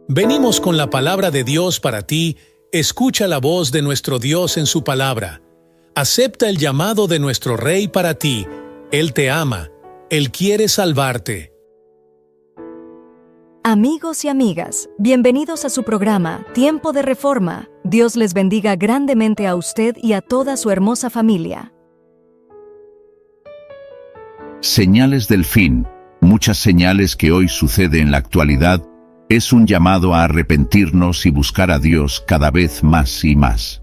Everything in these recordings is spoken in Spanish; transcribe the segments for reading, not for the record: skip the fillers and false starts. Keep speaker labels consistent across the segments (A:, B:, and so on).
A: Venimos con la palabra de Dios para ti. Escucha la voz de nuestro Dios en su palabra. Acepta el llamado de nuestro Rey para ti. Él te ama. Él quiere salvarte.
B: Amigos y amigas, bienvenidos a su programa Tiempo de Reforma. Dios les bendiga grandemente a usted y a toda su hermosa familia.
C: Señales del fin. Muchas señales que hoy sucede en la actualidad es un llamado a arrepentirnos y buscar a Dios cada vez más y más.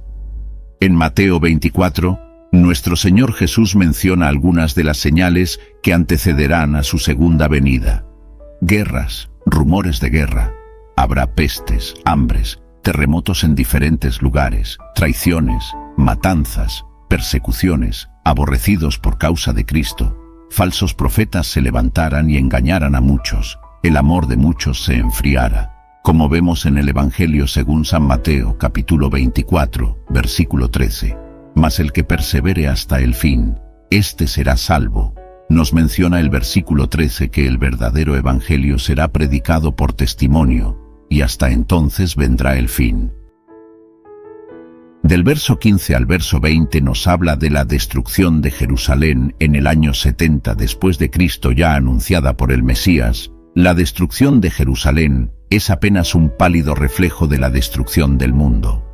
C: En Mateo 24, nuestro Señor Jesús menciona algunas de las señales que antecederán a su segunda venida. Guerras, rumores de guerra, habrá pestes, hambres, terremotos en diferentes lugares, traiciones, matanzas, persecuciones, aborrecidos por causa de Cristo. Falsos profetas se levantaran y engañaran a muchos. El amor de muchos se enfriara, como vemos en el Evangelio según San Mateo, capítulo 24, versículo 13. Mas el que persevere hasta el fin, éste será salvo. Nos menciona el versículo 13 que el verdadero Evangelio será predicado por testimonio, y hasta entonces vendrá el fin. Del verso 15 al verso 20 nos habla de la destrucción de Jerusalén en el año 70 después de Cristo, ya anunciada por el Mesías. La destrucción de Jerusalén es apenas un pálido reflejo de la destrucción del mundo.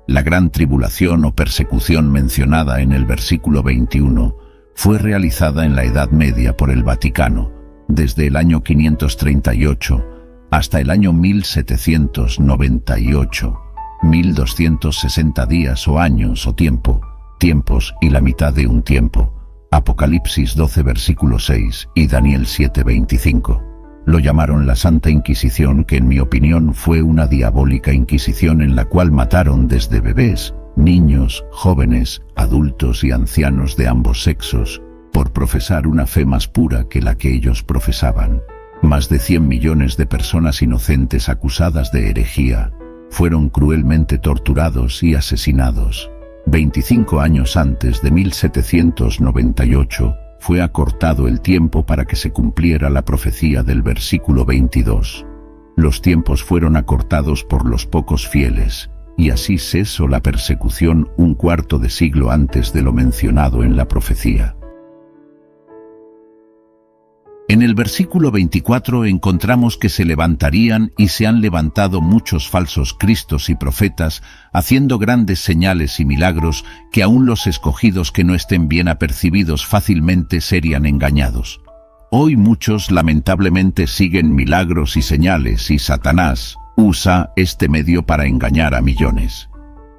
C: La gran tribulación o persecución mencionada en el versículo 21 fue realizada en la Edad Media por el Vaticano, desde el año 538 hasta el año 1798, 1260 días o años o tiempos y la mitad de un tiempo. Apocalipsis 12 versículo 6 y Daniel 7 25. Lo llamaron la Santa Inquisición, que en mi opinión fue una diabólica inquisición en la cual mataron desde bebés, niños, jóvenes, adultos y ancianos de ambos sexos, por profesar una fe más pura que la que ellos profesaban. Más de 100 millones de personas inocentes acusadas de herejía fueron cruelmente torturados y asesinados. 25 años antes de 1798, fue acortado el tiempo para que se cumpliera la profecía del versículo 22. Los tiempos fueron acortados por los pocos fieles, y así cesó la persecución un cuarto de siglo antes de lo mencionado en la profecía. En el versículo 24 encontramos que se levantarían y se han levantado muchos falsos cristos y profetas, haciendo grandes señales y milagros que aún los escogidos que no estén bien apercibidos fácilmente serían engañados. Hoy muchos lamentablemente siguen milagros y señales y Satanás usa este medio para engañar a millones.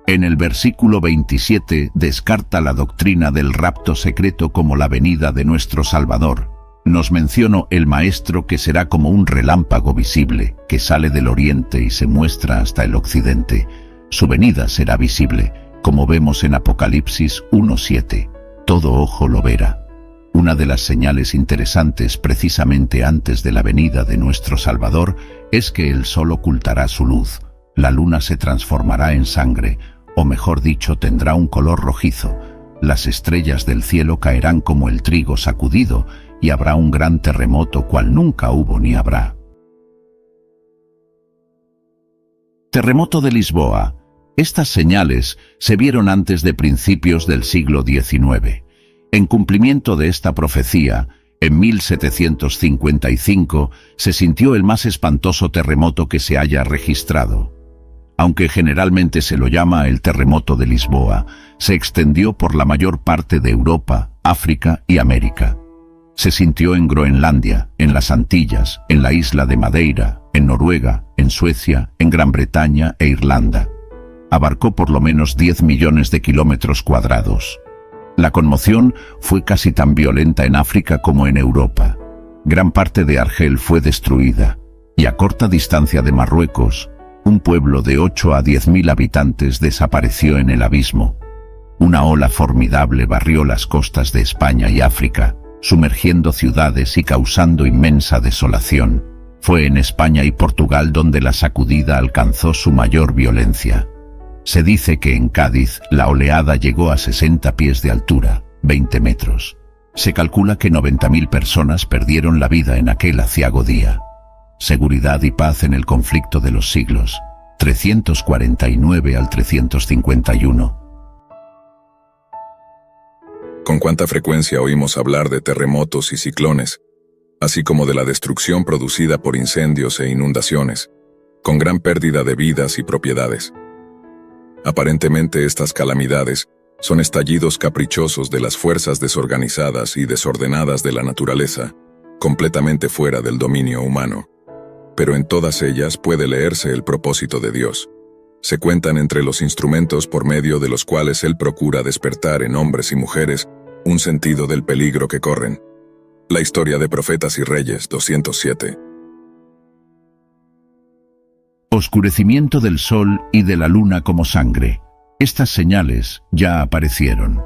C: En el versículo 27 descarta la doctrina del rapto secreto como la venida de nuestro Salvador. Nos mencionó el Maestro que será como un relámpago visible, que sale del oriente y se muestra hasta el occidente. Su venida será visible, como vemos en Apocalipsis 1:7. Todo ojo lo verá. Una de las señales interesantes precisamente antes de la venida de nuestro Salvador es que el sol ocultará su luz, la luna se transformará en sangre, o mejor dicho, tendrá un color rojizo. Las estrellas del cielo caerán como el trigo sacudido, y habrá un gran terremoto cual nunca hubo ni habrá. Terremoto de Lisboa. Estas señales se vieron antes de principios del siglo XIX. En cumplimiento de esta profecía, en 1755 se sintió el más espantoso terremoto que se haya registrado. Aunque generalmente se lo llama el terremoto de Lisboa, se extendió por la mayor parte de Europa, África y América. Se sintió en Groenlandia, en las Antillas, en la isla de Madeira, en Noruega, en Suecia, en Gran Bretaña e Irlanda. Abarcó por lo menos 10 millones de kilómetros cuadrados. La conmoción fue casi tan violenta en África como en Europa. Gran parte de Argel fue destruida, y a corta distancia de Marruecos, un pueblo de 8 a 10.000 habitantes desapareció en el abismo. Una ola formidable barrió las costas de España y África, sumergiendo ciudades y causando inmensa desolación. Fue en España y Portugal donde la sacudida alcanzó su mayor violencia. Se dice que en Cádiz la oleada llegó a 60 pies de altura, 20 metros. Se calcula que 90.000 personas perdieron la vida en aquel aciago día. seguridad y paz en el conflicto de los siglos, 349 al 351.
D: Con cuánta frecuencia oímos hablar de terremotos y ciclones, así como de la destrucción producida por incendios e inundaciones, con gran pérdida de vidas y propiedades. Aparentemente estas calamidades son estallidos caprichosos de las fuerzas desorganizadas y desordenadas de la naturaleza, completamente fuera del dominio humano. Pero en todas ellas puede leerse el propósito de Dios. Se cuentan entre los instrumentos por medio de los cuales Él procura despertar en hombres y mujeres un sentido del peligro que corren. La historia de Profetas y Reyes 207.
C: Oscurecimiento del sol y de la luna como sangre. Estas señales ya aparecieron.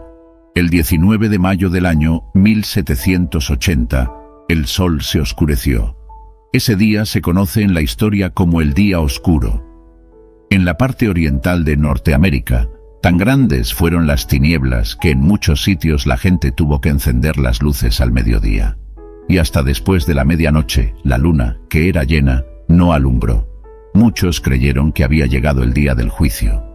C: El 19 de mayo del año 1780, el sol se oscureció. Ese día se conoce en la historia como el Día Oscuro. En la parte oriental de Norteamérica, tan grandes fueron las tinieblas que en muchos sitios la gente tuvo que encender las luces al mediodía. Y hasta después de la medianoche, la luna, que era llena, no alumbró. Muchos creyeron que había llegado el día del juicio.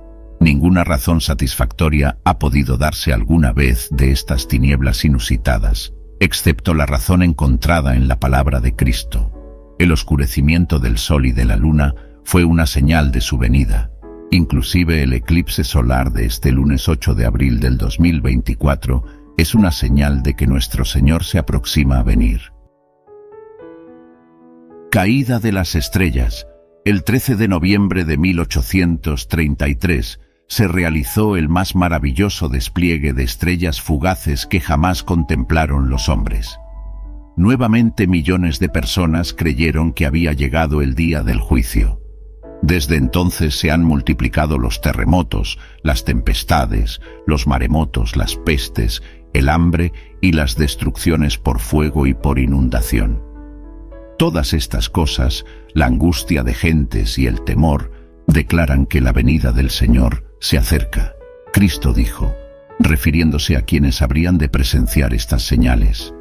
C: Ninguna razón satisfactoria ha podido darse alguna vez de estas tinieblas inusitadas, excepto la razón encontrada en la palabra de Cristo. El oscurecimiento del sol y de la luna fue una señal de su venida. Inclusive el eclipse solar de este lunes 8 de abril del 2024 es una señal de que nuestro Señor se aproxima a venir. Caída de las estrellas. El 13 de noviembre de 1833 se realizó el más maravilloso despliegue de estrellas fugaces que jamás contemplaron los hombres. Nuevamente millones de personas creyeron que había llegado el día del juicio. Desde entonces se han multiplicado los terremotos, las tempestades, los maremotos, las pestes, el hambre y las destrucciones por fuego y por inundación. Todas estas cosas, la angustia de gentes y el temor, declaran que la venida del Señor se acerca. Cristo dijo, refiriéndose a quienes habrían de presenciar estas señales: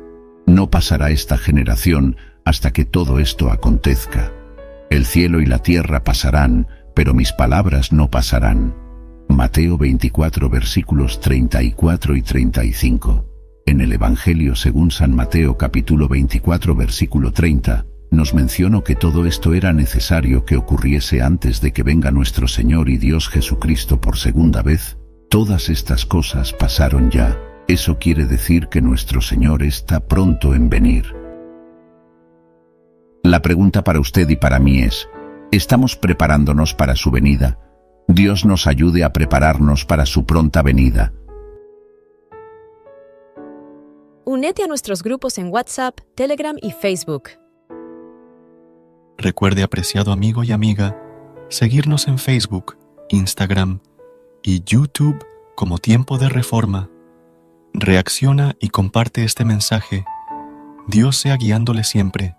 C: no pasará esta generación hasta que todo esto acontezca. El cielo y la tierra pasarán, pero mis palabras no pasarán. Mateo 24 versículos 34 y 35. En el Evangelio según San Mateo capítulo 24 versículo 30, nos mencionó que todo esto era necesario que ocurriese antes de que venga nuestro Señor y Dios Jesucristo por segunda vez. Todas estas cosas pasaron ya. Eso quiere decir que nuestro Señor está pronto en venir. La pregunta para usted y para mí es: ¿estamos preparándonos para su venida? Dios nos ayude a prepararnos para su pronta venida.
E: Únete a nuestros grupos en WhatsApp, Telegram y Facebook.
F: Recuerde, apreciado amigo y amiga, seguirnos en Facebook, Instagram y YouTube como Tiempo de Reforma. Reacciona y comparte este mensaje. Dios sea guiándole siempre.